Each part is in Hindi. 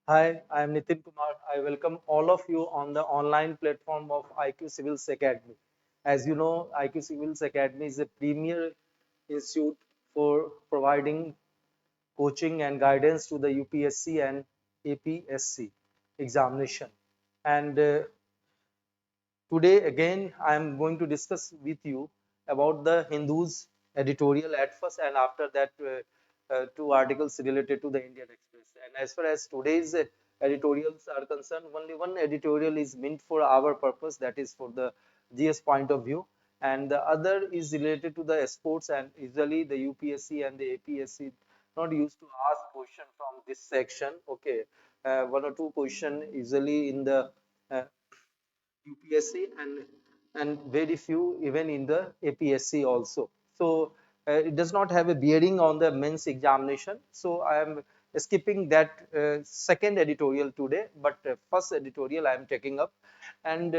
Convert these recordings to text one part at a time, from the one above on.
Hi, I am Nitin Kumar. I welcome all of you on the online platform of IQ Civils Academy. As you know, IQ Civils Academy is a premier institute for providing coaching and guidance to the UPSC and APSC examination. And Today again I am going to discuss with you about the Hindus editorial at first, and after that two articles related to the Indian Express. And as far as today's editorials are concerned, only one editorial is meant for our purpose, that is for the GS point of view, and the other is related to the sports, and usually the UPSC and the APSC not used to ask question from this section. Okay, one or two question usually in the uh, UPSC and very few even in the APSC also. So it does not have a bearing on the men's examination. So I am skipping that second editorial today, but first editorial I am taking up. And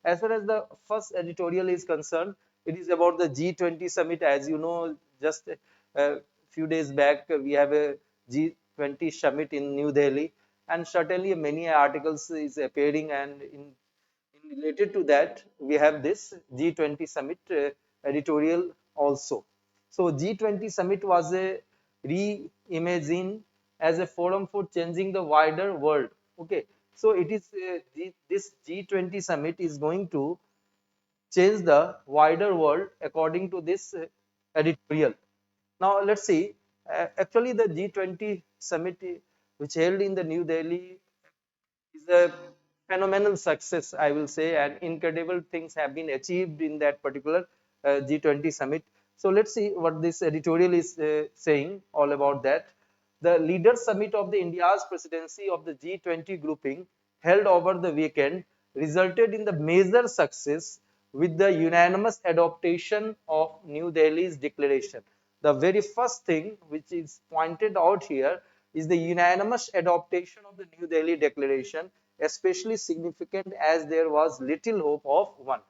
as far as the first editorial is concerned, it is about the G20 summit. As you know, just a few days back we have a G20 summit in New Delhi, and certainly many articles is appearing, and related to that, we have this G20 summit editorial also. So G20 summit was a reimagined as a forum for changing the wider world. Okay, so it is this G20 summit is going to change the wider world according to this editorial. Now let's see. Actually, the G20 summit, which held in the New Delhi, is a phenomenal success, I will say, and incredible things have been achieved in that particular G20 summit. So let's see what this editorial is saying all about that. The Leaders Summit of the India's presidency of the G20 grouping held over the weekend resulted in the major success with the unanimous adoption of New Delhi's declaration. The very first thing which is pointed out here is the unanimous adoption of the New Delhi Declaration, especially significant as there was little hope of one.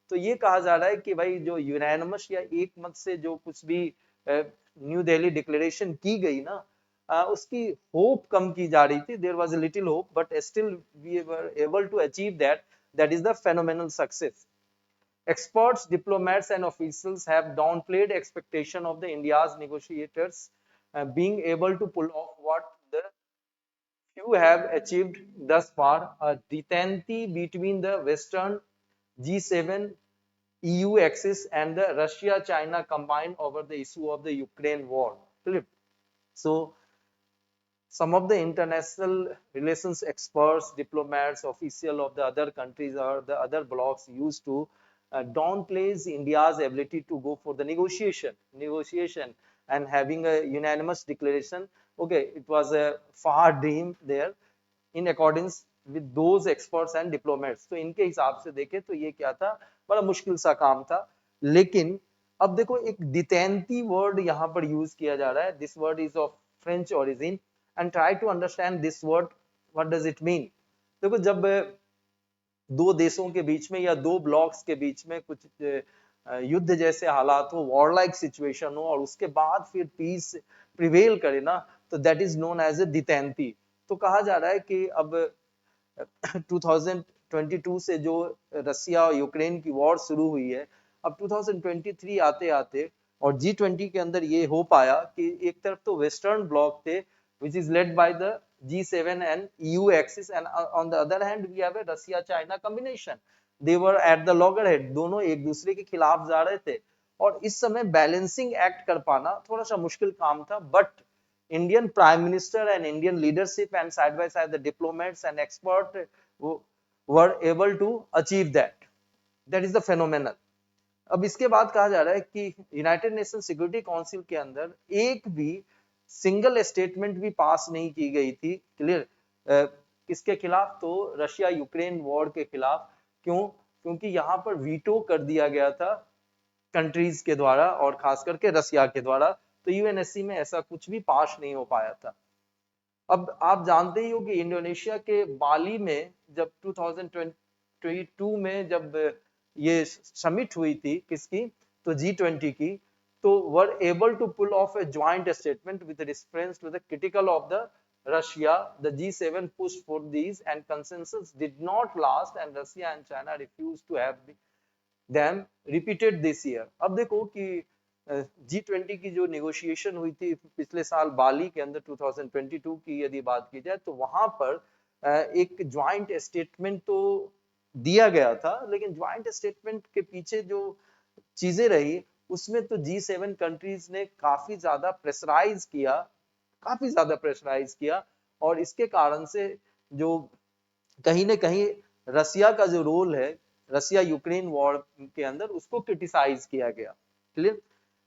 तो ये कहा जा रहा है कि भाई जो यूनानिमस या एक मत से जो कुछ भी न्यू दिल्ली डिक्लेरेशन की गई ना, उसकी होप कम की जा रही थी. There was a little hope, but still we were able to achieve that. That is the phenomenal success. Experts, diplomats, and officials have downplayed expectation of the India's negotiators being able to pull off what the few have achieved thus far: a detente between the Western G7 EU axis and the Russia-China combined over the issue of the Ukraine war. So some of the international relations experts, diplomats, officials of the other countries or the other blocs used to downplays India's ability to go for the negotiation and having a unanimous declaration. Okay, it was a far dream there in accordance with those experts and diplomats. तो इनके हिसाब से देखें तो ये क्या था, बड़ा मुश्किल सा काम था. लेकिन अब देखो एक डिटेंटी वर्ड यहाँ पर यूज किया जा रहा है. This word is of French origin, and try to understand this word, what does it mean. देखो जब दो देशों के बीच में या दो ब्लॉक्स के बीच में कुछ युद्ध जैसे हालात हो, वॉरलाइक सिचुएशन हो, और उसके बाद फिर पीस प्रिवेल करे ना, तो that is known as a detente. तो कहा जा रहा है कि अब 2022 से जो रसिया और यूक्रेन की वॉर शुरू हुई है, अब 2023 आते आते और G20 के अंदर ये हो पाया कि एक तरफ तो वेस्टर्न ब्लॉक थे which is led by the G7 and EU axis, and on the other hand we have a Russia China combination. They were at the loggerhead, दोनों एक दूसरे के खिलाफ जा रहे थे, और इस समय बैलेंसिंग एक्ट कर पाना थोड़ा सा मुश्किल काम था. But Indian Prime Minister and Indian leadership and side by side the diplomats and experts were able to achieve that. That is the phenomenon. अब इसके बाद कहा जा रहा है कि यूनाइटेड नेशन सिक्योरिटी काउंसिल के अंदर एक भी सिंगल स्टेटमेंट भी पास नहीं की गई थी. क्लियर? किसके खिलाफ? तो रशिया यूक्रेन वॉर के खिलाफ. क्यों? क्योंकि यहाँ पर वीटो कर दिया गया था कंट्रीज के द्वारा, और खास करके रसिया के द्वारा. तो यूएनएससी में ऐसा कुछ भी पास नहीं हो पाया था. अब आप जानते ही हो कि इंडोनेशिया के बाली में जब 2022 में जब ये समिट हुई थी किसकी, तो G20 की, तो were able to pull off a joint statement with reference to the critical of the Russia, the G7 pushed for these, and consensus did not last, and Russia and China refused to have them repeated this year. अब देखो कि G20 की जो नेगोशिएशन हुई थी पिछले साल बाली के अंदर 2022 की यदि बात की जाए तो वहां पर एक ज्वाइंट स्टेटमेंट तो दिया गया था, लेकिन ज्वाइंट स्टेटमेंट के पीछे जो चीजें रही उसमें तो G7 कंट्रीज ने काफी ज्यादा प्रेशराइज किया, और इसके कारण से जो कहीं ना कहीं रसिया का जो रोल है रसिया यूक्रेन वॉर के अंदर उसको क्रिटिसाइज किया गया। क्लियर।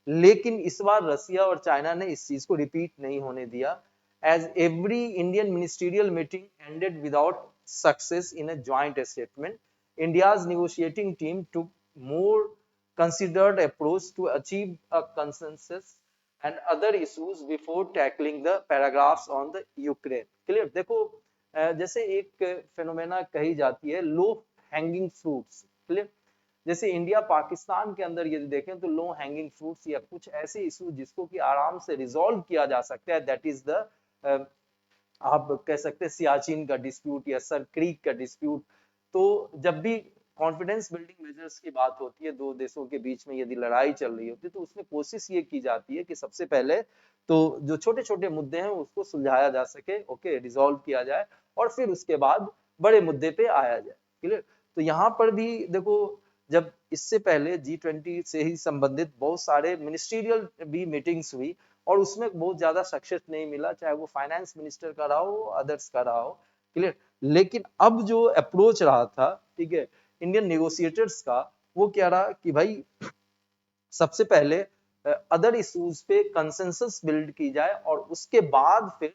लेकिन इस बार रसिया और चाइना ने इस चीज को रिपीट नहीं होने दिया, as every Indian ministerial meeting ended without success in a joint statement, India's negotiating team took more considered approach to achieve a consensus and other issues before tackling the paragraphs on the Ukraine. Clear? देखो जैसे एक फेनोमेना कही जाती है लो हैंगिंग फ्रूट्स। क्लियर। जैसे इंडिया पाकिस्तान के अंदर यदि देखें तो लो हैंगिंग फ्रूट्स या कुछ ऐसे इशू जिसको कि आराम से रिजॉल्व किया जा सकता है, दैट इज द आप कह सकते हैं सियाचिन का डिस्प्यूट या सर क्रीक का डिस्प्यूट। तो जब भी कॉन्फिडेंस बिल्डिंग मेजर्स की बात होती है दो देशों के बीच में यदि लड़ाई चल रही होती है तो उसमें कोशिश ये की जाती है कि सबसे पहले तो जो छोटे छोटे मुद्दे हैं उसको सुलझाया जा सके, ओके, रिजॉल्व किया जाए, और फिर उसके बाद बड़े मुद्दे पे आया जाए। क्लियर। तो यहाँ पर भी देखो जब इससे पहले G20 से ही संबंधित बहुत सारे मिनिस्ट्रियल भी मीटिंग्स हुई और उसमें बहुत ज्यादा सक्सेस नहीं मिला, चाहे वो फाइनेंस मिनिस्टर का रहा हो अदर्स का रहा हो। क्लियर। लेकिन अब जो अप्रोच रहा था, ठीक है, इंडियन नेगोशिएटर्स का, वो क्या रहा कि भाई सबसे पहले अदर इश्यूज पे कंसेंसस बिल्ड की जाए और उसके बाद फिर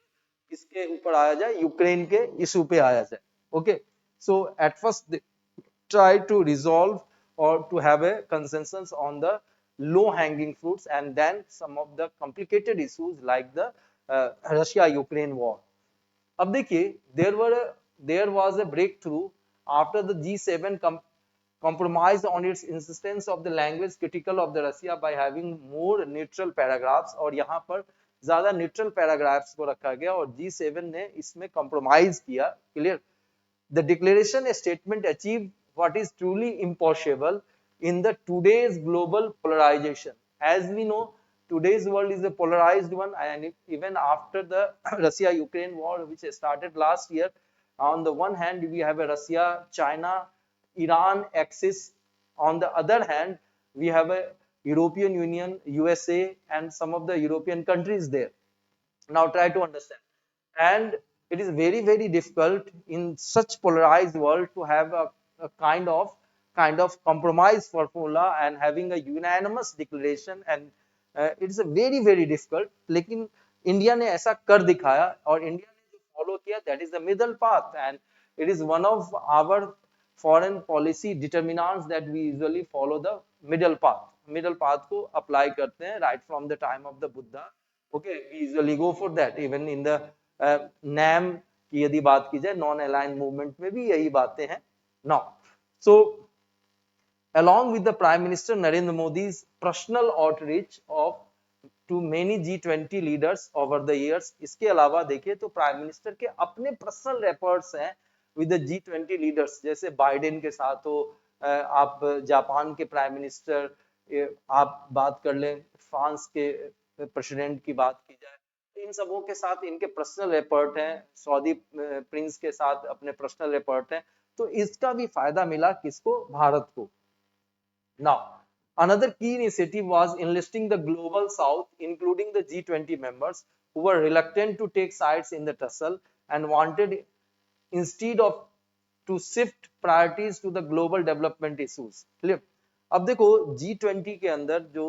इसके ऊपर आया जाए, यूक्रेन के इशू पे आया जाए। Okay, so at first try to resolve or to have a consensus on the low hanging fruits and then some of the complicated issues like the Russia Ukraine war. अब देखिए there was a breakthrough after the G7 compromised on its insistence of the language critical of the Russia by having more neutral paragraphs, और यहाँ पर ज्यादा न्यूट्रल पैराग्राफ्स को रखा गया और G7 ने इसमें कॉम्प्रोमाइज किया। Clear. The declaration statement achieved what is truly impossible in the today's global polarization. As we know, today's world is a polarized one, and even after the Russia-Ukraine war, which started last year, on the one hand we have a Russia, China, Iran axis. On the other hand, we have a European Union, USA, and some of the European countries there. Now try to understand. And it is very difficult in such polarized world to have a kind of compromise formula and having a unanimous declaration, and it is a very difficult, लेकिन इंडिया ने ऐसा कर दिखाया और इंडिया ने जो फॉलो किया that is the middle path, and it is one of our foreign policy determinants that we usually follow the middle path को अप्लाई करते हैं right from the time of the Buddha. Okay, we usually go for that even in the name की यदि बात की जाए नॉन अलाइन मूवमेंट में भी यही बातें हैं। Now so along with the Prime Minister Narendra Modi's personal outreach of to many G20 leaders over the years, इसके अलावा देखिए तो प्राइम मिनिस्टर के अपने पर्सनल एफर्ट्स हैं विद द G20 लीडर्स, जैसे बाइडेन के साथ हो, आप जापान के प्राइम मिनिस्टर, आप बात कर लें फ्रांस के प्रेसिडेंट की बात की जाए, इन सबों के साथ इनके पर्सनल एफर्ट हैं, सऊदी प्रिंस के साथ अपने पर्सनल एफर्ट हैं, तो इसका भी फायदा मिला किसको, भारत को। Now, another key initiative was enlisting the global south, including the G20 members who were reluctant to take sides in the tussle and wanted instead of to shift priorities to the global development issues. Clear? अब देखो G20 के अंदर जो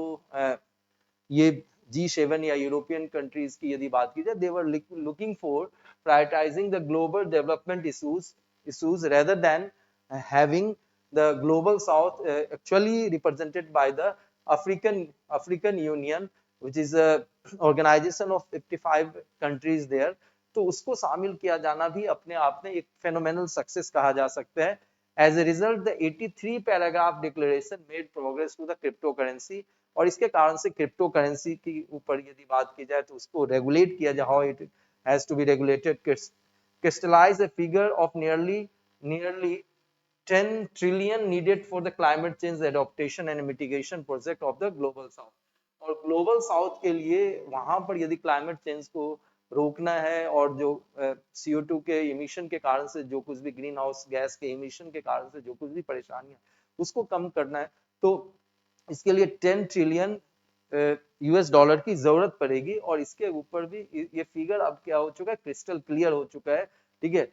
ये G7 या यूरोपियन कंट्रीज की यदि बात की जाए, they were looking for prioritizing the global development issues rather than having the global south actually represented by the African Union, which is a organization of 55 countries there, तो उसको शामिल किया जाना भी अपने आप में एक फेनोमेनल सक्सेस कहा जा सकता है। As a result, the 83 paragraph declaration made progress to the cryptocurrency, और इसके कारण से क्रिप्टो करेंसी के ऊपर यदि बात की जाए तो उसको रेगुलेट किया जाए, how it has to be regulated, crystallize a figure of nearly 10 trillion needed for the climate change adaptation and mitigation project of the global south. और ग्लोबल साउथ के लिए वहां पर यदि क्लाइमेट चेंज को रोकना है और जो CO2 के इमिशन के कारण से जो कुछ भी ग्रीन हाउस गैस के इमिशन के कारण से जो कुछ भी परेशानियां उसको कम करना है, तो इसके लिए 10 ट्रिलियन US डॉलर की जरूरत पड़ेगी। और इसके ऊपर भी ये फिगर अब क्या हो चुका है, क्रिस्टल क्लियर हो चुका है, ठीक है।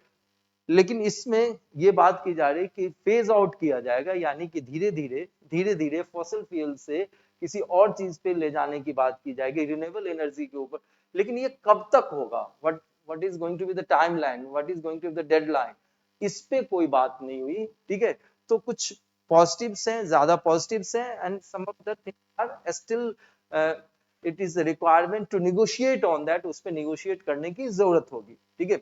लेकिन इसमें ये बात की जा रही है कि फेज आउट किया जाएगा, यानी कि धीरे धीरे फॉसिल फ्यूल से किसी और चीज पे ले जाने की बात की जाएगी, रिन्यूएबल एनर्जी के ऊपर। लेकिन ये कब तक होगा, what is going to be the timeline, what is going to be the deadline, इस पे कोई बात नहीं हुई, ठीक है। तो कुछ पॉजिटिव्स हैं, ज्यादा पॉजिटिव्स हैं, and some of the things are still it is requirement to negotiate on that, उस पे नेगोशिएट करने की जरूरत होगी, ठीक है।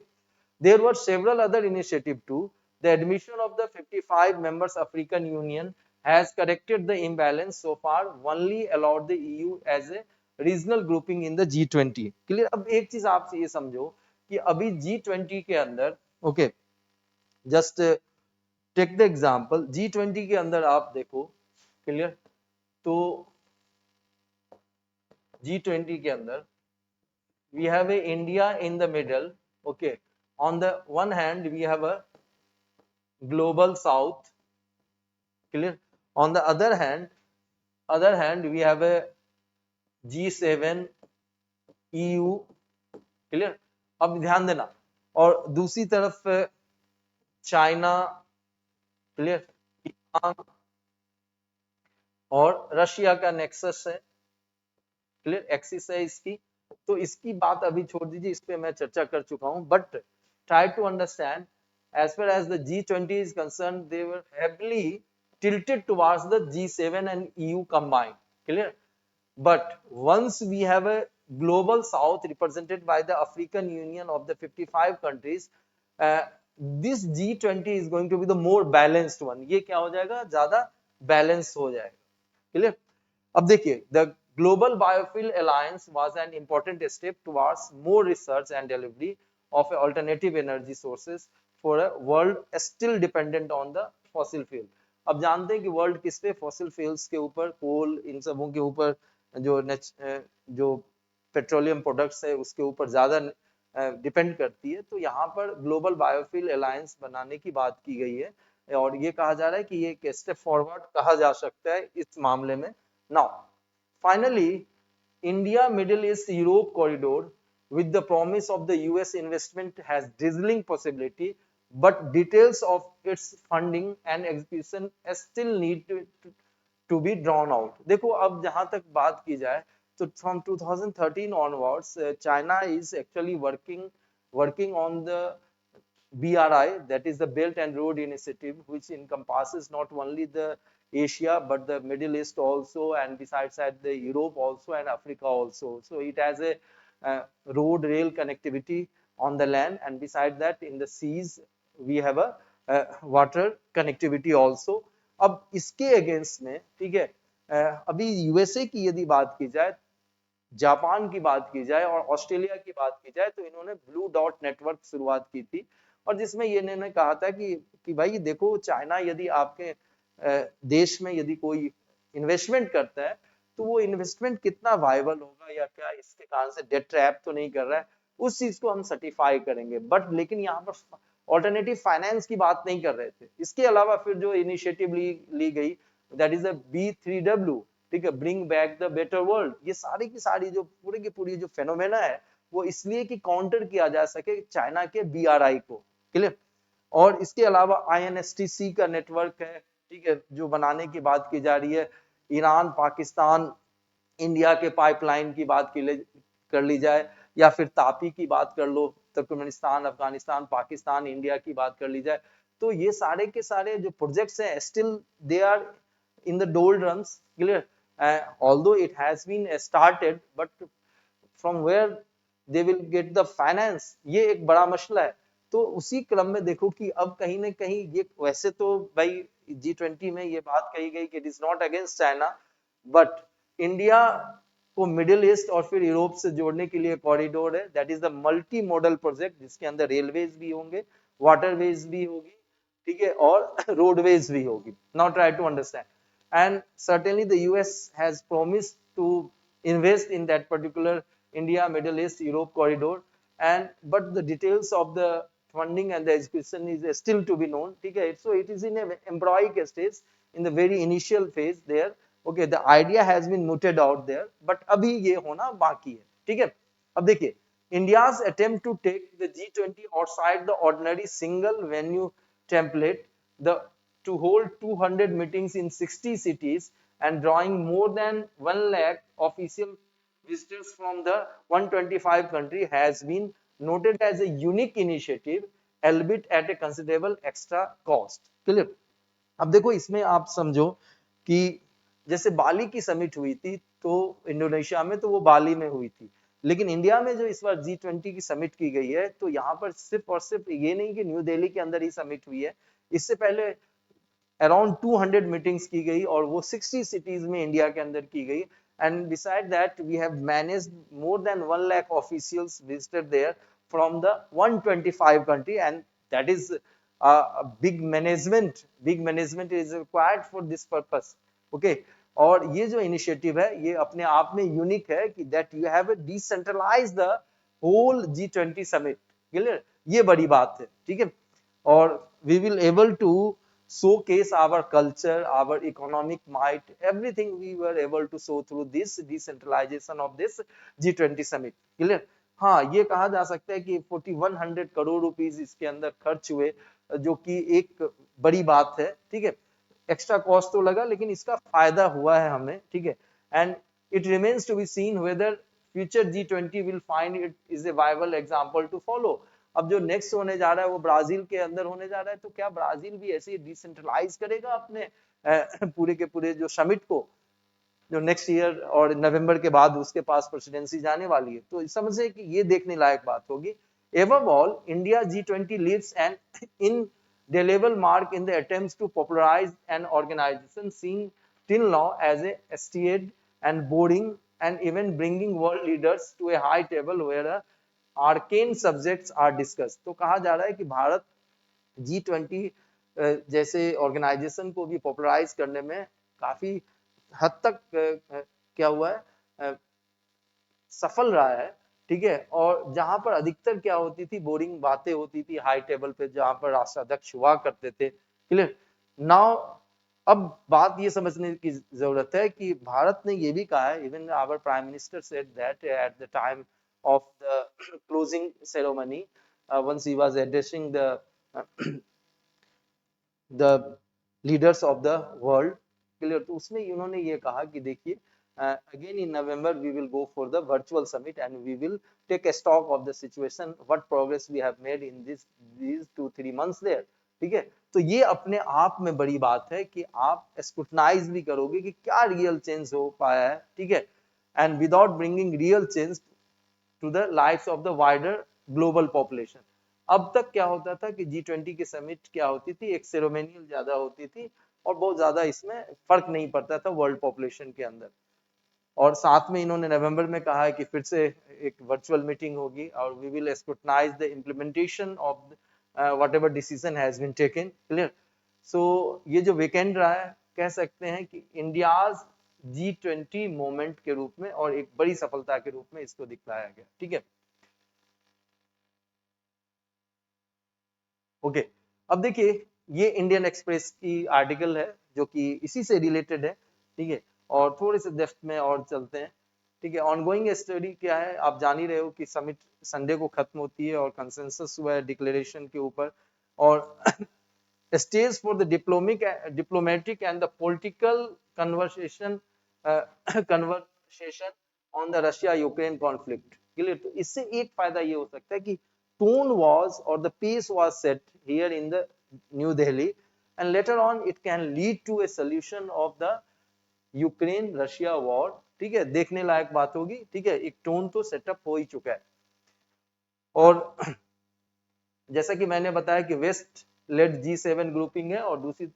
There were several other initiatives too. The admission of the 55 members African Union has corrected the imbalance so far, only allowed the EU as a regional grouping in the G20. Clear? अब एक चीज आपसे ये समझो कि अभी G20 के अंदर, okay, just take the example, G20 के अंदर आप देखो, क्लियर, तो G20 के अंदर we have a India in the middle, okay. On the one hand we have a global south, clear. On the other hand we have a G7 EU, clear. अब ध्यान देना, और दूसरी तरफ चाइना, क्लियर, ईरान और रशिया का नेक्सस है, क्लियर, एक्सिस है इसकी। तो इसकी बात अभी छोड़ दीजिए, इस पे मैं चर्चा कर चुका हूं, but try to understand as far as the G20 is concerned, they were heavily tilted towards the G7 and EU combined, clear. But once we have a global south represented by the African Union of the 55 countries, uh, this G20 is going to be the more balanced one. ये क्या हो जाएगा, ज्यादा बैलेंस हो जाएगा, clear. अब देखिए, the Global Biofuel Alliance was an important step towards more research and delivery of alternative energy sources for a world still dependent on the fossil fuel. अब जानते हैं कि वर्ल्ड किस पे, फॉसिल फ्यूल्स के ऊपर, कोल, इन सबों के ऊपर, जो पेट्रोलियम प्रोडक्ट्स है उसके ऊपर ज्यादा डिपेंड करती है। तो यहाँ पर ग्लोबल बायोफ्यूल अलायंस बनाने की बात की गई है, और ये कहा जा रहा है कि ये एक स्टेप फॉरवर्ड कहा जा सकता है इस मामले में। Now finally, India Middle East Europe corridor with the promise of the US investment has dazzling possibility, but details of its funding and execution still need to be drawn out. देखो, अब जहां तक बात की जाए तो from 2013 onwards, China is actually working on the BRI, that is the Belt and Road Initiative, which encompasses not only the Asia but the Middle East also, and besides that the Europe also and Africa also. So it has a road rail connectivity on the land, and beside that in the seas we have a water connectivity also. अब इसके अगेंस्ट में, ठीक है, अभी यूएसए की यदि बात की जाए, जापान की बात की जाए और ऑस्ट्रेलिया की बात की जाए, तो इन्होंने ब्लू डॉट नेटवर्क शुरुआत की थी, और जिसमें ये इन्होंने कहा था कि भाई देखो, चाइना यदि आपके देश में यदि कोई इन्वेस्टमेंट करता है तो वो इन्वेस्टमेंट कितना वायबल होगा, या क्या इसके कारण से डेट ट्रैप तो नहीं कर रहा है, उस चीज को हम सर्टिफाई करेंगे। बट लेकिन यहाँ पर ऑल्टरनेटिव फाइनेंस की बात नहीं कर रहे थे। इसके अलावा फिर जो इनिशिएटिव ली गई, दैट इज B3W, ठीक है, bring back the better world. ये सारी की सारी जो पूरी की पूरी जो फेनोमेना है, वो इसलिए कि काउंटर किया जा सके चाइना के BRI को, क्लियर। और इसके अलावा INSTC का नेटवर्क है, ठीक है, जो बनाने की बात की जा रही है। ईरान, पाकिस्तान, इंडिया के पाइपलाइन की बात कर ली जाए, या फिर तापी की बात कर लो, तुर्कमेनिस्तान, अफगानिस्तान, पाकिस्तान, इंडिया की बात कर ली जाए, तो ये सारे के सारे जो प्रोजेक्ट्स हैं still they are in the doldrums, clear. Although it has been started, but from where they will get the finance, ये एक बड़ा मसला है। तो उसी क्रम में देखो कि अब कहीं ना कहीं ये, वैसे तो भाई G20 में ये बात कही गई कि it is not against China, but India को मिडिल ईस्ट और फिर यूरोप से जोड़ने के लिए कॉरिडोर है, that is the multi modal project, जिसके अंदर रेलवेज भी होंगे, वाटरवेज भी होगी, ठीक है, और रोडवेज भी होगी. Now try to understand. And certainly the US has promised to invest in that particular India, Middle East, Europe corridor, and but the details of the funding and the execution is still to be known. Okay, so it is in a embryonic stage, in the very initial phase there. Okay, the idea has been mooted out there, but अभी ये होना बाकी है. ठीक है, अब देखिए India's attempt to take the G20 outside the ordinary single venue template, the to hold 200 meetings in 60 cities and drawing more than 1 lakh official visitors from the 125 country has been noted as a unique initiative, albeit at a considerable extra cost. Clear? अब देखो इसमें आप समझो कि जैसे बाली की समिट हुई थी तो इंडोनेशिया में, तो वो बाली में हुई थी, लेकिन इंडिया में जो इस बार G20 की समिट की गई है, तो यहाँ पर सिर्फ और सिर्फ ये नहीं कि न्यू दिल्ली के अंदर ही समिट हुई है, इससे पहले अराउंड 200 मीटिंग्स की गई और वो 60 सिटीज में इंडिया के अंदर की गई. And beside that we have managed more than 1 lakh officials visited there from the 125 country, and that is big management is required for this purpose. Okay, और ये जो इनिशिएटिव है ये अपने आप में यूनिक है कि that you have decentralize the whole G20 समिट. क्लियर? ये बड़ी बात है. ठीक है, और we will able to showcase our culture, our economic might, everything we were able to show through this decentralization of this G20 summit. Clear? हाँ, ये कहा जा सकता है कि 4100 करोड़ रुपीस इसके अंदर खर्च हुए, जो कि एक बड़ी बात है. ठीक है, एक्स्ट्रा कॉस्ट तो लगा लेकिन इसका फायदा हुआ है हमें. ठीक है, and it remains to be seen whether future G20 will find it is a viable example to follow. अब जो नेक्स्ट होने जा रहा है वो ब्राजील के अंदर होने जा रहा है, तो क्या ब्राजील भी ऐसे ही डिसेंट्रलाइज करेगा अपने पूरे के पूरे जो समिट को, जो नेक्स्ट ईयर और नवंबर के बाद उसके पास प्रेसिडेंसी जाने वाली है. तो समझे कि ये देखने लायक बात होगी. Above all, India G20 leaves an indelible mark in the attempts to popularize an organization seen till now as a staid and boring, and even bringing world leaders to a high table where a arcane subjects are discuss. तो कहा जा रहा है कि भारत G20 जैसे ऑर्गेनाइजेशन को भी पॉपुलराइज करने में काफी हद तक क्या हुआ है, सफल रहा है. ठीक है, और जहां पर अधिकतर क्या होती थी, बोरिंग बातें होती थी हाई टेबल पे जहां पर राष्ट्राध्यक्ष हुआ करते थे. क्लियर? नाउ अब बात ये समझने की जरूरत है कि भारत ने ये भी कहा है, even our prime minister said that at the time of the closing ceremony, once he was addressing the leaders of the world. Clear? तो उसमें इन्होंने ये कहा कि देखिए again in November we will go for the virtual summit and we will take a stock of the situation, what progress we have made in these 2-3 months there. ठीक है, तो ये अपने आप में बड़ी बात है कि आप स्क्रूटनाइज भी करोगे कि क्या रियल चेंज हो पाया है. ठीक है, and without bringing real change to the lives of the wider global population. अब तक क्या होता था कि G20 की समिट क्या होती थी, एक सेरेमोनियल ज्यादा होती थी और बहुत ज्यादा इसमें फर्क नहीं पड़ता था वर्ल्ड पॉपुलेशन के अंदर. और साथ में इन्होंने नवंबर में कहा है कि फिर से एक वर्चुअल मीटिंग होगी और we will scrutinize the implementation of whatever decision has been taken. Clear? So ये जो वीकेंड रहा है, कह सकते हैं कि इंडियाज G20 मोमेंट के रूप में और एक बड़ी सफलता के रूप में इसको दिखलाया गया. ठीक है, ओके. अब देखिए ये इंडियन एक्सप्रेस की आर्टिकल है जो कि इसी से रिलेटेड है. ठीक है, और थोड़े से डेप्थ में और चलते हैं. ठीक है, ऑनगोइंग स्टडी क्या है, आप जान ही रहे हो कि समिट संडे को खत्म होती है और कंसेंसस हुआ है डिक्लेरेशन के ऊपर, और stage for the diplomatic and the political conversation on the Russia Ukraine conflict. Clear? तो इससे एक फायदा ये हो सकता है कि tone was or the pace was set here in the New Delhi, and later on it can lead to a solution of the Ukraine Russia war. ठीक है, देखने लायक बात होगी. ठीक है, एक टोन तो सेटअप हो ही चुका है. और जैसा कि मैंने बताया कि वेस्ट लेड G7 ग्रुपिंग है और दूसरी,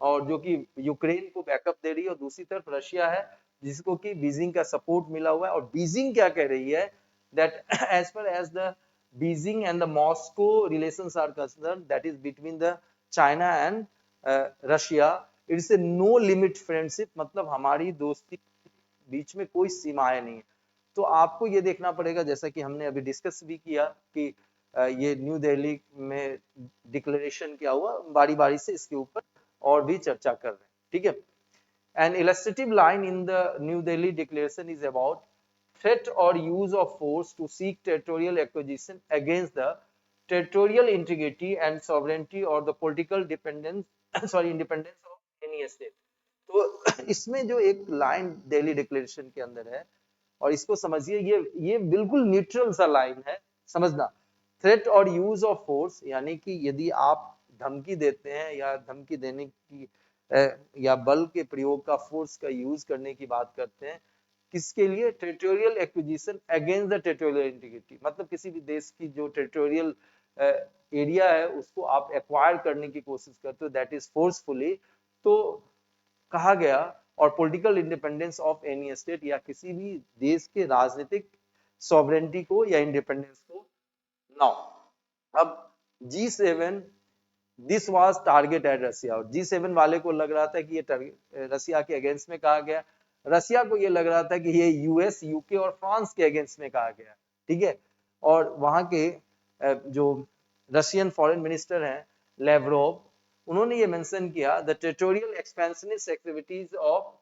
और जो कि यूक्रेन को बैकअप दे रही है, और दूसरी तरफ रशिया है. जिसको कि बीजिंग का सपोर्ट मिला हुआ है। और बीजिंग क्या कह रही है that as per as the Beijing and the Moscow relations are concern, that is between the China and Russia, it's a no limit friendship, मतलब हमारी दोस्ती बीच में कोई सीमाएं नहीं है। तो आपको ये देखना पड़ेगा, जैसा कि हमने अभी डिस्कस भी किया कि ये न्यू दिल्ली में डिक्लेरेशन क्या हुआ, बारी बारी से इसके ऊपर और भी चर्चा कर रहे हैं, ठीक है। An illustrative line in the New Delhi Declaration is about threat or use of force to seek territorial acquisition against the territorial integrity and sovereignty or the political dependence sorry independence of any state। तो इसमें जो एक लाइन दिल्ली डिक्लेरेशन के अंदर है, और इसको समझिए, ये बिल्कुल न्यूट्रल सा लाइन है, समझना। थ्रेट और यूज ऑफ फोर्स, यानी कि यदि आप धमकी देते हैं या धमकी देने की या बल के प्रयोग का, फोर्स का यूज करने की बात करते हैं, किसके लिए? Territorial acquisition against the territorial integrity, मतलब किसी भी देश की जो टेरिटोरियल एरिया है उसको आप एक्वायर करने की कोशिश करते हो, दैट इज फोर्सफुली। तो कहा गया, और political independence of any state, या किसी भी देश के राजनीतिक सॉवरेंटी को या इंडिपेंडेंस को। नाउ अब G7, this was target at Russia, और G7 वाले को लग रहा था कि ये रसिया के अगेंस्ट में कहा गया, रसिया को ये लग रहा था कि ये यूएस, यूके और फ्रांस के अगेंस्ट में कहा गया, ठीक है। और वहां के जो रशियन फॉरेन मिनिस्टर हैं लेवरोव, उन्होंने ये मेंशन किया the territorial expansionist activities of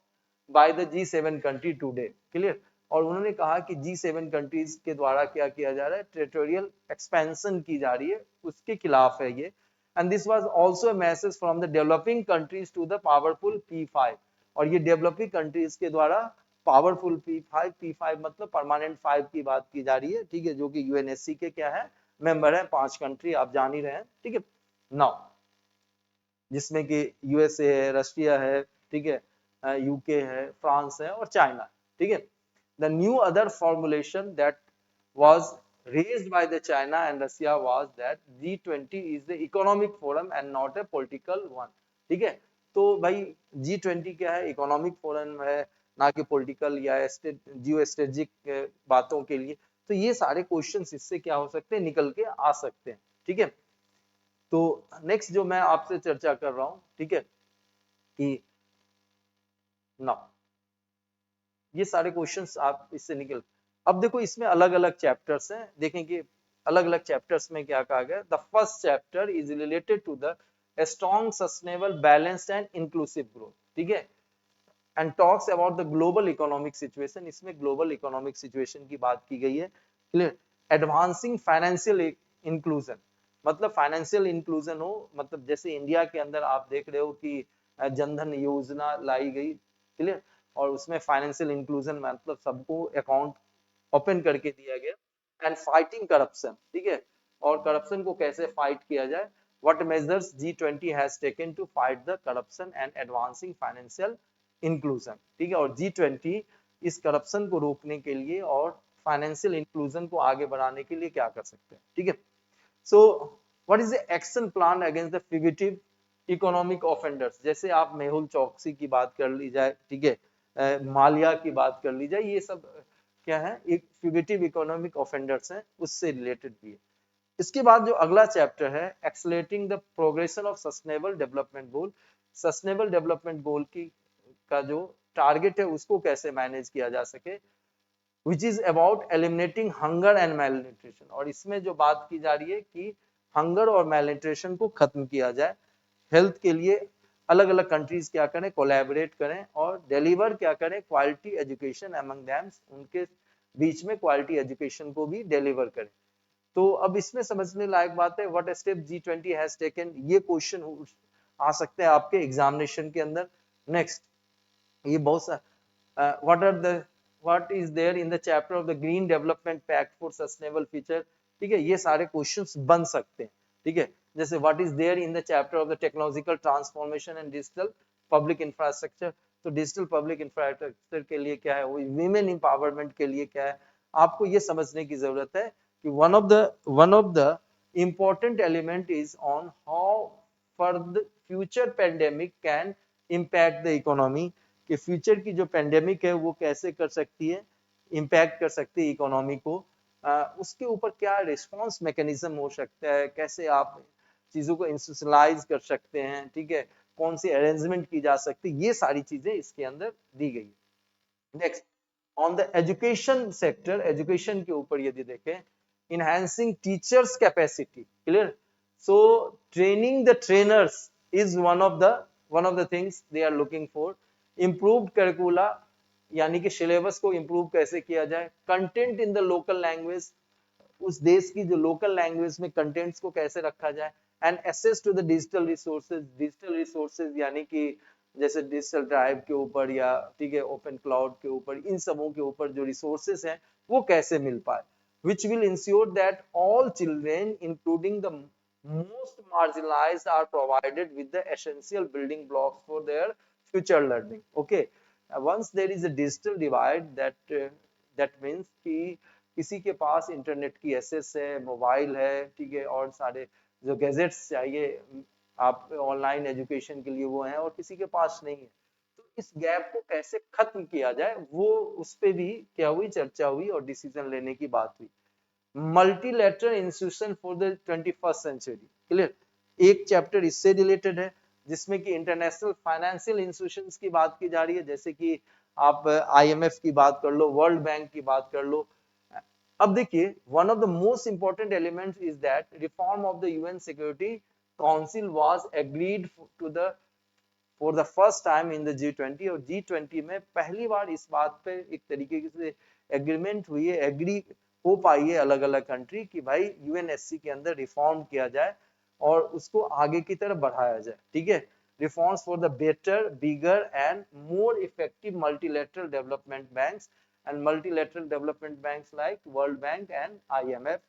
by the G7 country today, clear. और उन्होंने कहा कि G7 कंट्रीज के द्वारा क्या किया जा रहा है, टेरिटोरियल एक्सपेंशन की जा रही है, उसके खिलाफ है ये। And this was also a message from the developing countries to the powerful P5, और ये डेवलपिंग कंट्रीज के द्वारा पावरफुल P5 मतलब परमानेंट 5 की बात की जा रही है, ठीक है, जो कि यूएनएससी के क्या है, मेंबर है, 5 कंट्री आप जान ही रहे हैं, ठीक है। नाउ जिसमें कि यूएसए है, रशिया है, ठीक है, यूके है, फ्रांस है और चाइना, ठीक है। The new other formulation that was raised by the China and Russia was that G20 is the economic forum and not a political one, ठीक है। तो भाई G20 क्या है, इकोनॉमिक फोरम है, ना कि पॉलिटिकल या जियो स्ट्रेटेजिक बातों के लिए। तो ये सारे क्वेश्चंस इससे क्या हो सकते हैं, निकल के आ सकते हैं, ठीक है। तो नेक्स्ट जो मैं आपसे चर्चा कर रहा हूं, ठीक है, कि ना ये सारे क्वेश्चंस आप इससे निकल। अब देखो इसमें अलग अलग चैप्टर्स हैं, देखेंगे अलग अलग चैप्टर्स में क्या कहा गया। The first chapter is related to the strong sustainable balanced and inclusive growth, ठीक है, and talks about the global economic situation. इसमें ग्लोबल इकोनॉमिक सिचुएशन की बात की गई है, क्लियर। एडवांसिंग फाइनेंशियल इंक्लूजन, मतलब फाइनेंशियल इंक्लूजन हो, मतलब जैसे इंडिया के अंदर आप देख रहे हो कि जनधन योजना लाई गई, क्लियर, और उसमें फाइनेंशियल इंक्लूजन मतलब सबको अकाउंट ओपन करके दिया गया। एंड फाइटिंग करप्शन, ठीक है, और करप्शन को कैसे फाइट किया जाए, what measures G20 has taken to fight the corruption and advancing financial inclusion, ठीक है। और G20 इस करप्शन को रोकने के लिए और फाइनेंशियल इंक्लूजन को आगे बढ़ाने के लिए क्या कर सकते हैं, ठीक है। So what is the action plan against the fugitive economic offenders, जैसे आप मेहुल चौकसी की बात कर ली जाए, ठीक है, मालिया की बात कर ली जाए, ये सब क्या है, एक फ्यूगिटिव इकोनॉमिक ऑफेंडर्स हैं, उससे रिलेटेड भी है। इसके बाद जो अगला चैप्टर है, accelerating the progression of sustainable development goal, sustainable development goal की का जो टारगेट है उसको कैसे मैनेज किया जा सके, which is about eliminating hunger and malnutrition. और इसमें जो बात की जा रही है कि हंगर और मेलन्यूट्रिशन को खत्म किया जाए, हेल्थ के लिए अलग अलग कंट्रीज क्या करें, कोलैबोरेट करें और डिलीवर क्या करें, क्वालिटी एजुकेशन अमंग देम, उनके बीच में क्वालिटी एजुकेशन को भी डिलीवर करें। तो अब इसमें समझने लायक बात है, what step G20 has taken, ये क्वेश्चन आ सकते हैं आपके एग्जामिनेशन के अंदर। नेक्स्ट ये बहुत सा what is there in the chapter of the green development pact for sustainable future, ठीक है, ये सारे क्वेश्चंस बन सकते हैं, ठीक है। जैसे what is there in the chapter of the technological transformation and digital public infrastructure, तो डिजिटल पब्लिक इंफ्रास्ट्रक्चर के लिए क्या है, वो वीमेन एम्पावरमेंट के लिए क्या है, आपको ये समझने की जरूरत है कि one of the important element is on how further future pandemic can impact the economy, कि फ्यूचर की जो पेंडेमिक है वो कैसे कर सकती है, इम्पैक्ट कर सकती है इकोनॉमी को, उसके ऊपर क्या रिस्पॉन्स मैकेनिज्म हो सकता है, कैसे आप चीजों को इंस्टीट्यूशनलाइज कर सकते हैं, ठीक है, कौन सी अरेंजमेंट की जा सकती है, ये सारी चीजें इसके अंदर दी गई। Next, on the education sector, education के ऊपर यदि देखें, enhancing teachers capacity, clear, so training the trainers is one of the things they are looking for, improved curricula, यानी कि सिलेबस को इम्प्रूव कैसे किया जाए, content in the local language, उस देश की जो लोकल लैंग्वेज में कंटेंट्स को कैसे रखा जाए, and access to the digital resources यानी कि जैसे डिजिटल ड्राइव के ऊपर या ठीक है ओपन क्लाउड के ऊपर, इन सबों के ऊपर जो रिसोर्सेज हैं वो कैसे मिल पाए, which will ensure that all children, including the most marginalized, are provided with the essential building blocks for their future learning. Okay, once there is a digital divide, that means कि किसी के पास इंटरनेट की एक्सेस है, मोबाइल है, ठीक है, और सारे जो गैजेट्स चाहिए आप ऑनलाइन एजुकेशन के लिए वो हैं, और किसी के पास नहीं है, तो इस गैप को कैसे खत्म किया जाए, वो उस पे भी क्या हुई, चर्चा हुई और डिसीजन लेने की बात हुई। Multilateral institution for the 21st century, clear, एक चैप्टर इससे रिलेटेड है जिसमें कि इंटरनेशनल फाइनेंशियल इंस्टीट्यूशंस की बात की जा रही है, जैसे कि आप आईएमएफ की बात कर लो, वर्ल्ड बैंक की बात कर लो। अब देखिए, one of the most important elements is that reform of the UN security council was agreed to the for the first time in the G20, और G20 में पहली बार इस बात पे एक तरीके से एग्रीमेंट हुई है, एग्री हो पाई है अलग अलग कंट्री कि भाई यूएनएससी के अंदर रिफॉर्म किया जाए और उसको आगे की तरफ बढ़ाया जाए, ठीक है, reforms for the better, bigger and more effective multilateral development banks and multilateral development banks like world bank and IMF,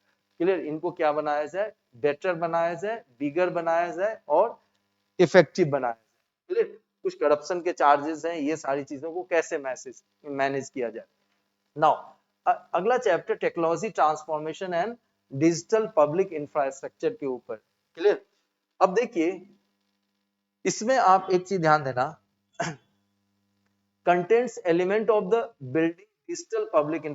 clear, इनको क्या बनाया जाए, बेटर बनाया जाए, बिगर बनाया जाए और इफेक्टिव बनाया जाए, क्लियर, कुछ करप्शन के चार्जेस हैं, ये सारी चीजों को कैसे मैनेज किया जाए। नाउ अगला chapter technology transformation and digital public infrastructure के ऊपर, क्लियर। अब देखिए, इसमें आप एक चीज ध्यान देना, contents element of the building digital public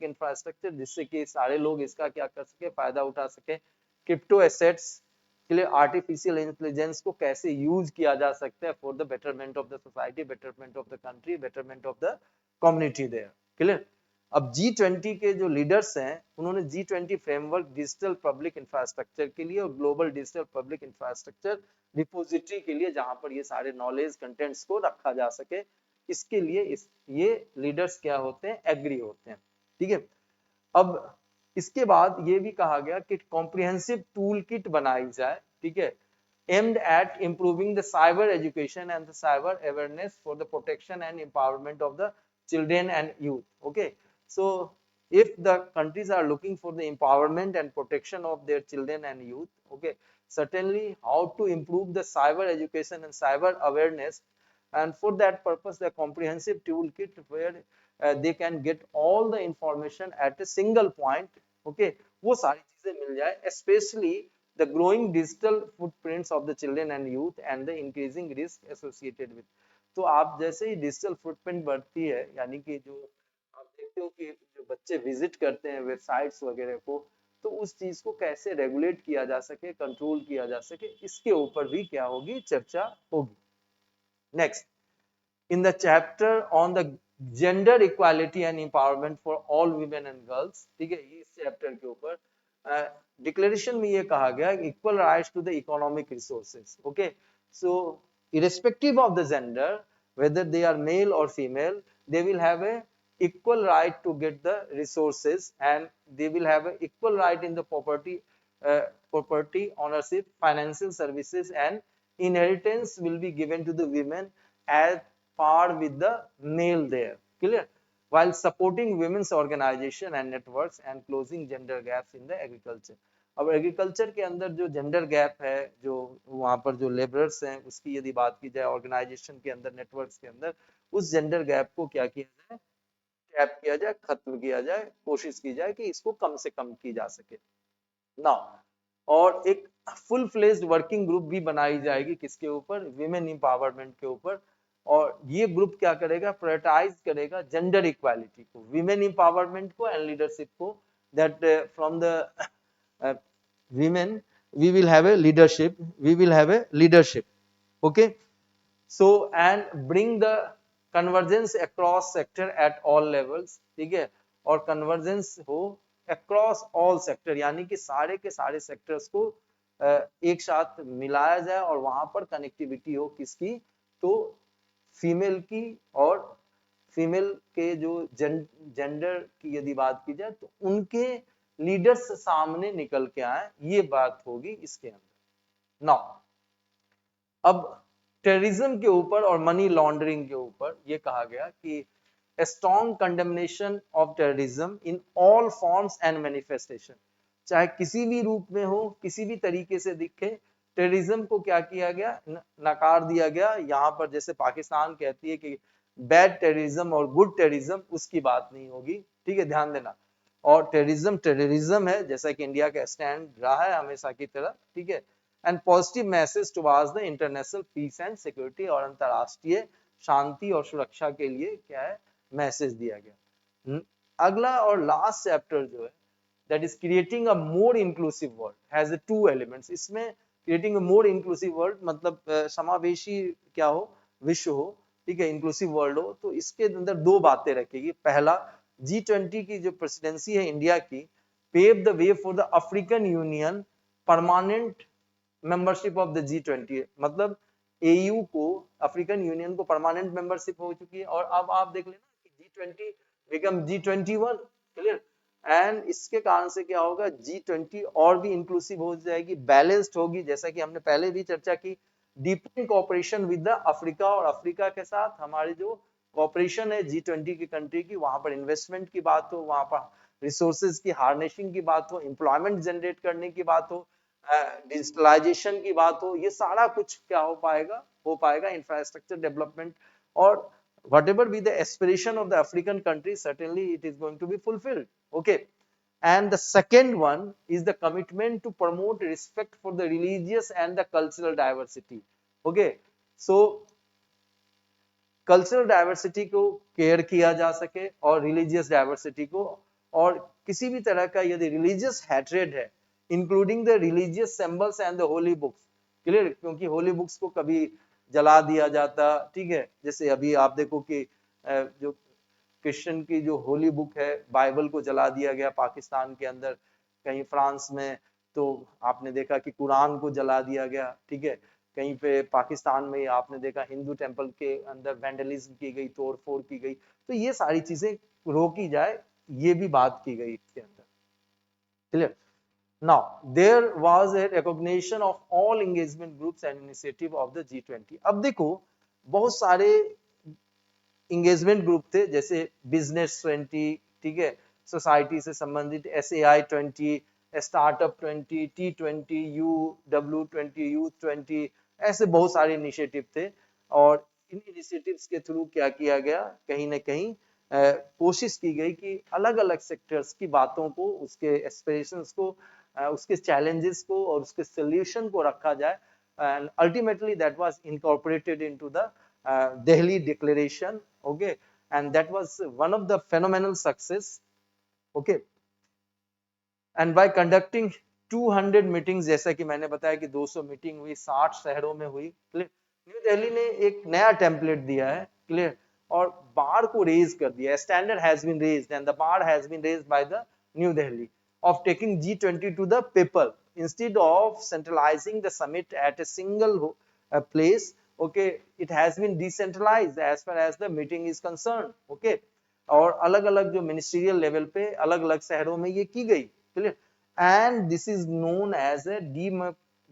infrastructure, जिससे कि सारे लोग इसका क्या कर सके, फायदा उठा सके, क्रिप्टो एसेट्स के लिए आर्टिफिशियल इंटेलिजेंस को कैसे यूज किया जा सकता है for the betterment of the society, betterment of the country, betterment of the community there, clear. अब G20 के जो लीडर्स हैं उन्होंने G20 framework digital public infrastructure के लिए और global digital public infrastructure repository के लिए, जहां पर ये सारे नॉलेज कंटेंट्स को रखा जा सके, इसके लिए ये लीडर्स क्या होते हैं, एग्री होते हैं, ठीक है। अब इसके बाद ये भी कहा गया कि कॉम्प्रिहेंसिव टूल किट बनाई जाए, ठीक है, aimed at improving the cyber education and the cyber awareness for the protection and empowerment of the children and youth. Okay, so if the countries are looking for the empowerment and protection of their children and youth, okay, certainly how to improve the cyber education and cyber awareness, and for that purpose the comprehensive toolkit where they can get all the information at a single point, okay, वो सारी चीजें मिल जाए, especially the growing digital footprints of the children and youth and the increasing risk associated with, तो आप जैसे ही डिजिटल फुटप्रिंट बढ़ती है, यानी कि जो आप देखते हो कि जो बच्चे विजिट करते हैं वेबसाइट्स वगैरह को, तो उस चीज को कैसे रेगुलेट किया जा सके, कंट्रोल किया जा सके, इसके ऊपर भी क्या होगी, चर्चा होगी। Next, in the chapter on the gender equality and empowerment for all women and girls, ठीक है, इस चैप्टर के ऊपर डिक्लेरेशन में ये कहा गया equal rights to the economic resources, okay, so irrespective of the gender, whether they are male or female, they will have a equal right to get the resources, and they will have a equal right in the property ownership, financial services, and inheritance will be given to the women as par with the male there, clear, while supporting women's organization and networks and closing gender gaps in the agriculture। अब एग्रीकल्चर के अंदर जो जेंडर गैप है, जो वहां पर जो लेबरर्स हैं उसकी यदि बात की जाए, ऑर्गेनाइजेशन के अंदर, नेटवर्क्स के अंदर, उस जेंडर गैप को क्या किया जाए, टैप किया जाए, खत्म किया जाए, कोशिश की जाए कि इसको कम से कम की जा सके ना। और एक फुल फ्लेज्ड वर्किंग ग्रुप भी बनाई जाएगी किसके ऊपर, विमेन एम्पावरमेंट के ऊपर, और ये ग्रुप क्या करेगा, प्रायोरिटाइज करेगा जेंडर इक्वालिटी को, विमेन एम्पावरमेंट को एंड लीडरशिप को, that from the women we will have a leadership, okay. So and bring the convergence across sector at all levels, ठीक है, और कन्वर्जेंस हो अक्रॉस ऑल सेक्टर, यानी कि सारे के सारे सेक्टर्स को एक साथ मिलाया जाए और वहां पर कनेक्टिविटी हो किसकी, तो फीमेल की, और फीमेल के जो जेंडर की यदि बात की जाए तो उनके लीडर्स सामने निकल के आए, ये बात होगी इसके अंदर। नाउ अब टेररिज्म के ऊपर और मनी लॉन्ड्रिंग के ऊपर ये कहा गया कि strong condemnation of terrorism in all forms and manifestation, चाहे किसी भी रूप में हो, किसी भी तरीके से दिखे, टेररिज्म को क्या किया गया, नकार दिया गया। यहाँ पर जैसे पाकिस्तान कहती है कि बैड टेररिज्म और गुड टेररिज्म, उसकी बात नहीं होगी, ठीक है, ध्यान देना। और टेररिज्म टेररिज्म है, जैसा कि इंडिया का स्टैंड रहा है हमेशा की तरह, ठीक है। And positive message towards the international peace and security, और अंतरराष्ट्रीय शांति और सुरक्षा के लिए क्या है, मैसेज दिया गया। अगला और लास्ट चैप्टर जो है, that is creating a more inclusive world, has two elements. इसमें creating a more inclusive world मतलब समावेशी क्या हो, विश्व हो, ठीक है, इंक्लूसिव वर्ल्ड हो, तो इसके अंदर दो बातें रखेगी। पहला, G20 की जो प्रेसिडेंसी है इंडिया की, pave the way for the African union permanent membership of the G20, मतलब एयू को, अफ्रीकन यूनियन को परमानेंट मेंबरशिप हो चुकी है, और अब आप देख लेना कि G20 become G21, clear. And इसके कारण से क्या होगा, G20 और भी इंक्लूसिव हो जाएगी, बैलेंस्ड होगी, जैसा कि हमने पहले भी चर्चा की। Deepening cooperation with the Africa, और अफ्रीका के साथ हमारी जो कोऑपरेशन है G20 की कंट्री की, वहां पर इन्वेस्टमेंट की बात हो, वहां पर रिसोर्सेज की हार्नेसिंग की बात हो, एम्प्लॉयमेंट जनरेट करने की बात हो, डिजिटलाइजेशन की बात हो, ये सारा कुछ क्या हो पाएगा इंफ्रास्ट्रक्चर डेवलपमेंट, और whatever be the aspiration of the African country, certainly it is going to be fulfilled, okay. And the second one is the commitment to promote respect for the religious and the cultural diversity, okay. So cultural diversity को केयर किया जा सके, और रिलीजियस डाइवर्सिटी को, और किसी भी तरह का यदि रिलीजियस हैट्रेड है, including the religious symbols and the holy books, clear, क्योंकि होली बुक्स को कभी जला दिया जाता, ठीक है, जैसे अभी आप देखो कि जो क्रिश्चियन की जो होली बुक है, बाइबल को जला दिया गया पाकिस्तान के अंदर, कहीं फ्रांस में तो आपने देखा कि कुरान को जला दिया गया, ठीक है, कहीं पे पाकिस्तान में आपने देखा हिंदू टेंपल के अंदर वैंडलिज्म की गई, तोड़फोड़ की गई, तो ये सारी चीजें रोकी जाए, ये भी बात की गई इसके अंदर, clear. Now there was a recognition of all engagement groups and initiative of the G20। अब देखो बहुत सारे इंगेजमेंट ग्रुप थे, जैसे बिजनेस 20, ठीक है, सोसाइटी से संबंधित SAI 20, startup 20, T20, UW20, youth 20, ऐसे बहुत सारे इनिशिएटिव थे। और इन इनिशिएटिव्स के थ्रू क्या किया गया, कहीं ना कहीं कोशिश की गई कि अलग अलग सेक्टर्स की बातों को, उसके एस्पिरेशंस को, उसके चैलेंजेस को और उसके सोल्यूशन को रखा जाए, and ultimately that was incorporated into the Delhi Declaration, okay, and that was one of the phenomenal success, okay, and by conducting 200 meetings, जैसा कि मैंने बताया कि 200 मीटिंग हुई, 60 शहरों में हुई, क्लियर। न्यू दिल्ली ने एक नया टेम्पलेट दिया है, क्लियर, और बार को रेज कर दिया, standard has been raised and the bar has been raised by the New Delhi of taking G20 to the people instead of centralizing the summit at a single place, okay, it has been decentralized as far as the meeting is concerned, okay, और अलग अलग जो मिनिस्ट्रियल लेवल पे अलग अलग शहरों में ये की गई, clear. And this is known as a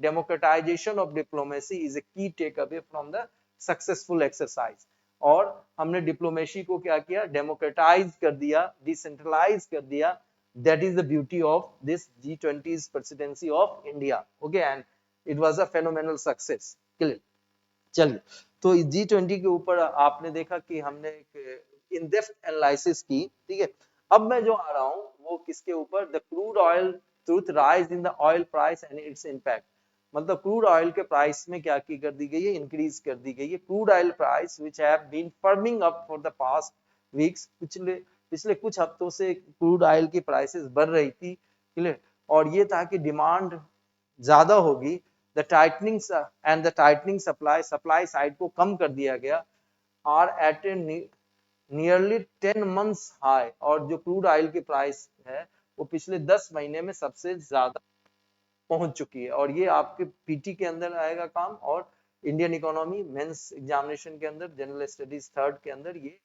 democratization of diplomacy, is a key takeaway from the successful exercise. और हमने डिप्लोमेसी को क्या किया, डेमोक्रेटाइज कर दिया, डिसेंट्रलाइज कर दिया, that is the beauty of this G20's presidency of India, okay, and it was a phenomenal success, clear। चलिए, तो G20 के ऊपर आपने देखा कि हमने एक इन डेप्थ एनालिसिस की, ठीक है। अब मैं जो आ रहा हूं वो किसके ऊपर, the crude oil truth rise in the oil price and its impact. मतलब क्रूड ऑयल के प्राइस में क्या की कर दी गई है, इंक्रीज कर दी गई है। Crude oil price which have been firming up for the past weeks, पिछले पिछले कुछ हफ्तों से क्रूड ऑयल की प्राइसेस बढ़ रही थी, क्लियर, और ये था कि डिमांड ज्यादा होगी, the tightening and the tightening supply, supply side को कम कर दिया गया, are at a nearly 10 months high, और जो क्रूड ऑयल की प्राइस है वो पिछले 10 महीने में सबसे ज्यादा पहुंच चुकी है। और ये आपके पीटी के अंदर आएगा काम, और इंडियन इकोनॉमी मेंस एग्जामिनेशन के अंदर, जनरल स्टडीज थर्ड के अंदर ये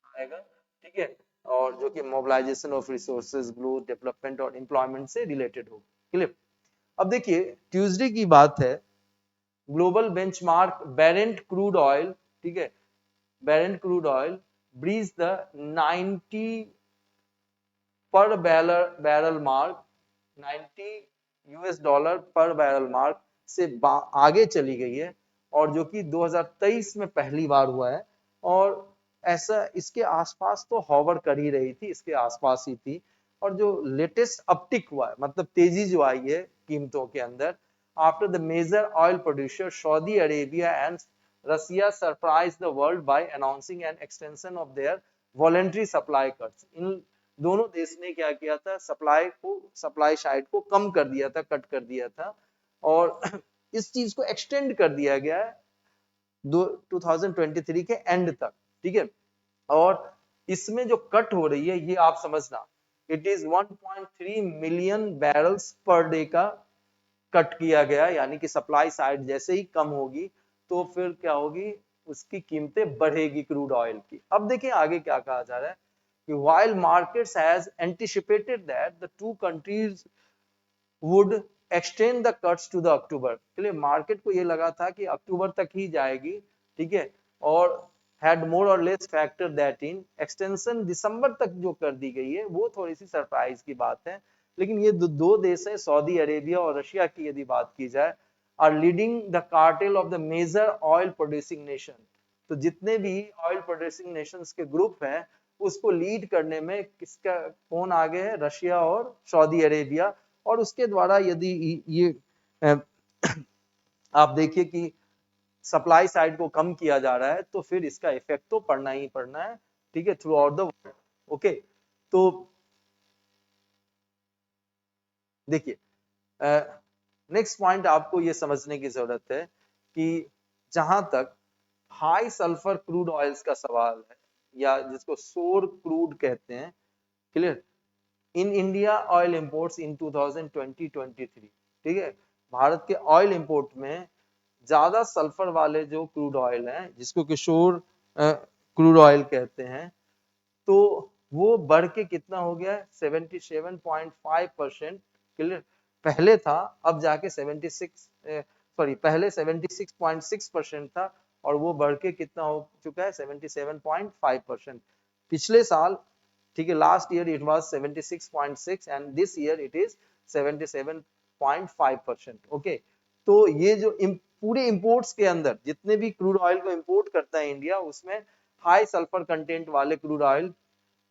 आएगा, ठीक है, और जो कि mobilization of resources, growth, development और एम्प्लॉयमेंट से रिलेटेड हो, क्लियर। अब देखिए ट्यूसडे की बात है, global benchmark Brent crude oil, ठीक है, Brent crude oil breach the 90 per barrel mark, 90 US dollar per barrel mark से आगे चली गई है, और जो कि 2023 में पहली बार हुआ है। और ऐसा इसके आसपास तो हॉवर कर ही रही थी, इसके आसपास ही थी। और जो लेटेस्ट अपटिक हुआ है, मतलब तेजी जो आई है कीमतों के अंदर, after the major oil producer Saudi Arabia and Russia surprise the world by announcing an extension of their voluntary supply cuts. इन दोनों देश ने क्या किया था, सप्लाई साइड को कम कर दिया था, कट कर दिया था, और इस चीज को एक्सटेंड कर दिया गया है 2023 के एंड तक, ठीक है। और इसमें जो कट हो रही है ये आप समझना, it is 1.3 million barrels per day का कट किया गया, यानी कि सप्लाई साइड जैसे ही कम होगी तो फिर क्या होगी, उसकी कीमतें बढ़ेगी क्रूड ऑयल की। अब देखिए आगे क्या कहा जा रहा है कि while markets has anticipated that the two countries would extend the cuts to the October, के लिए मार्केट को ये लगा था कि अक्टूबर तक ही जाएगी, ठीक है, और had more or less factor that in extension दिसंबर तक जो कर दी गई है वो थोड़ी सी सरप्राइज की बात है। लेकिन ये दो देश है, सऊदी अरेबिया और रशिया की यदि बात की जाए, are leading the cartel of the major oil producing nation. तो जितने भी ऑयल प्रोड्यूसिंग नेशंस के ग्रुप हैं उसको लीड करने में किसका कौन आगे है, रशिया और सऊदी अरेबिया। और उसके द्वारा यदि ये आप देखिए कि सप्लाई साइड को कम किया जा रहा है तो फिर इसका इफेक्ट तो पड़ना ही पड़ना है, ठीक है, through out the world. Okay, तो देखिए नेक्स्ट पॉइंट आपको ये समझने की जरूरत है कि जहां तक हाई सल्फर क्रूड ऑयल्स का सवाल है, या जिसको सोर क्रूड कहते हैं, clear, in India oil imports in 2020-23, ठीक है, भारत के ऑयल इंपोर्ट में ज्यादा सल्फर वाले जो क्रूड ऑयल हैं जिसको किशोर क्रूड ऑयल कहते हैं, तो वो बढ़ के कितना हो गया है, 77.5%, क्लियर। पहले था, अब जाके 76.6% था, और वो बढ़ के कितना हो चुका है, 77.5%। पिछले साल, ठीक है, last year it was 76.6 and this year it is 77.5%। Okay, तो ये जो पूरे इंपोर्ट्स के अंदर जितने भी क्रूड ऑयल को इंपोर्ट करता है इंडिया, उसमें हाई सल्फर कंटेंट वाले क्रूड ऑयल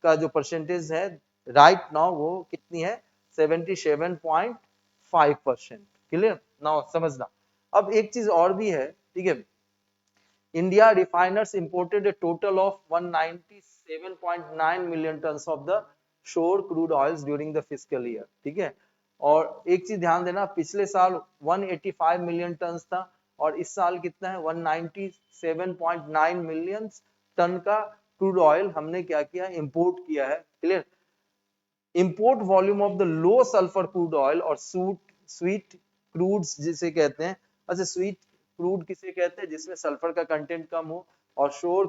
का जो परसेंटेज है राइट नाउ वो कितनी है, 77.5%, क्लियर। नाउ समझना, अब एक चीज और भी है, ठीक है, India refiners imported a total of 197.9 million tons of the shore crude oils during the fiscal year, ठीक है। और एक चीज ध्यान देना, पिछले साल 185 मिलियन टन था, और इस साल कितना है, 197.9 मिलियन टन का क्रूड ऑयल हमने क्या किया, इंपोर्ट किया है, clear. Import volume of the low sulphur crude oil और स्वीट क्रूड्स जिसे कहते हैं, अच्छा स्वीट क्रूड किसे कहते हैं, जिसमें सल्फर का कंटेंट कम हो, और शोर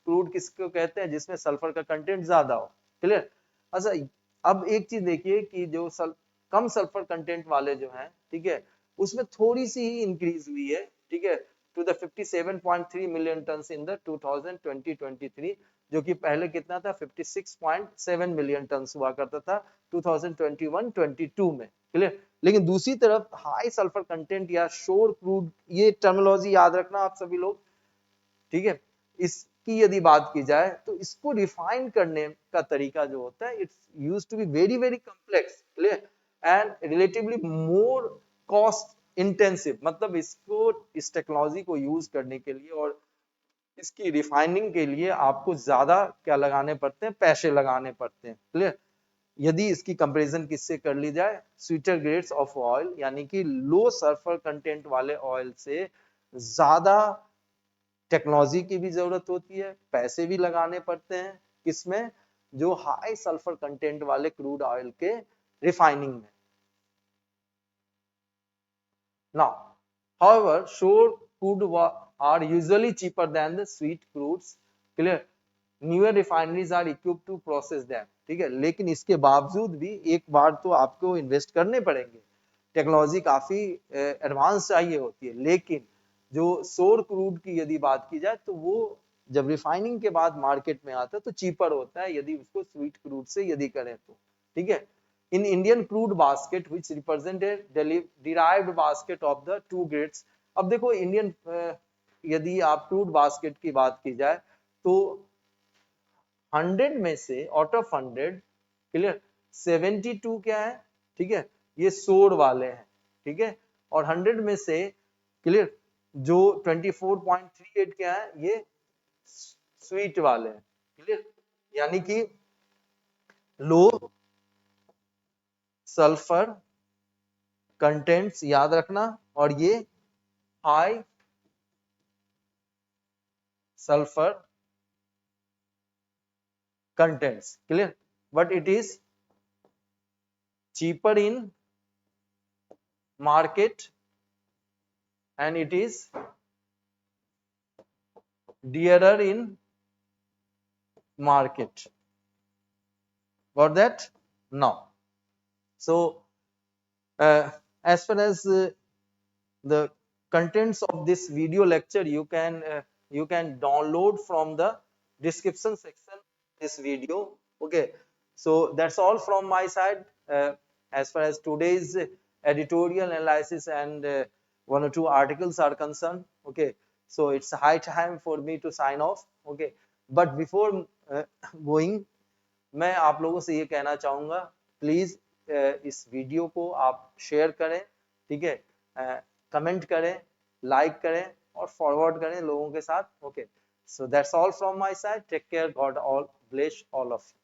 क्रूड किसको कहते हैं, जिसमें सल्फर का कंटेंट ज्यादा हो, क्लियर। अच्छा अब एक चीज देखिए कि जो कम सल्फर कंटेंट वाले जो हैं, ठीक है, उसमें थोड़ी सी ही इंक्रीज हुई है, ठीक है, to the 57.3 million ton in the 2020-23, जो कि पहले कितना था, 56.7 मिलियन टन हुआ करता था 2021-22 में, क्लियर। लेकिन दूसरी तरफ हाई सल्फर कंटेंट या शोर क्रूड, ये टर्मिनोलॉजी याद रखना आप सभी लोग, ठीक है, इसकी यदि बात की जाए तो इसको रिफाइन करने का तरीका जो होता है, it's used to be very very complex, clear, and relatively more cost intensive, मतलब इसको, इस टेक्नोलॉजी को यूज करने के लिए और इसकी रिफाइनिंग के लिए आपको ज्यादा क्या लगाने पड़ते हैं, पैसे लगाने पड़ते हैं। क्लियर? यदि इसकी कंपैरिजन किससे कर ली जाए, स्वीटर ग्रेड्स ऑफ ऑयल, यानी कि लो सल्फर कंटेंट वाले ऑयल से ज्यादा टेक्नोलॉजी की भी जरूरत होती है, पैसे भी लगाने पड़ते हैं, किसमें, जो हाई सल्फर कंटेंट वाले क्रूड ऑयल के रिफाइनिंग में। Now however shore crude are usually cheaper than the sweet crudes. Clear? Newer refineries are equipped to process them. ठीक है, लेकिन इसके बावजूद भी एक बार तो आपको इन्वेस्ट करने पड़ेंगे, टेक्नोलॉजी काफी एडवांस चाहिए होती है, लेकिन जो सोर क्रूड की यदि बात की जाए तो वो जब रिफाइनिंग के बाद मार्केट में आता है तो चीपर होता है यदि उसको स्वीट क्रूड से यदि करें तो। ठीक है, in Indian crude basket which represent a derived basket of the two grades। अब देखो इंडियन, यदि आप क्रूड बास्केट की बात की जाए तो 100 में से, आउट ऑफ 100, क्लियर, 72 क्या है, ठीक है, ये सोर वाले हैं, ठीक है, और 100 में से, क्लियर, जो 24.38 क्या है, ये स्वीट वाले हैं। क्लियर? यानी कि लो सल्फर कंटेंट्स याद रखना, और ये high sulphur contents. Clear? But it is cheaper in market and it is dearer in market. Got that? Now, so as far as the contents of this video lecture, you can download from the description section this video. Okay, so that's all from my side as far as today's editorial analysis and one or two articles are concerned. Okay, so it's high time for me to sign off. Okay, but before going, मैं आप लोगों से ये कहना चाहूंगा, प्लीज इस वीडियो को आप शेयर करें, ठीक है, कमेंट करें, लाइक करें और फॉरवर्ड करें लोगों के साथ। Okay, so that's all from my side, take care, God all bless all of you.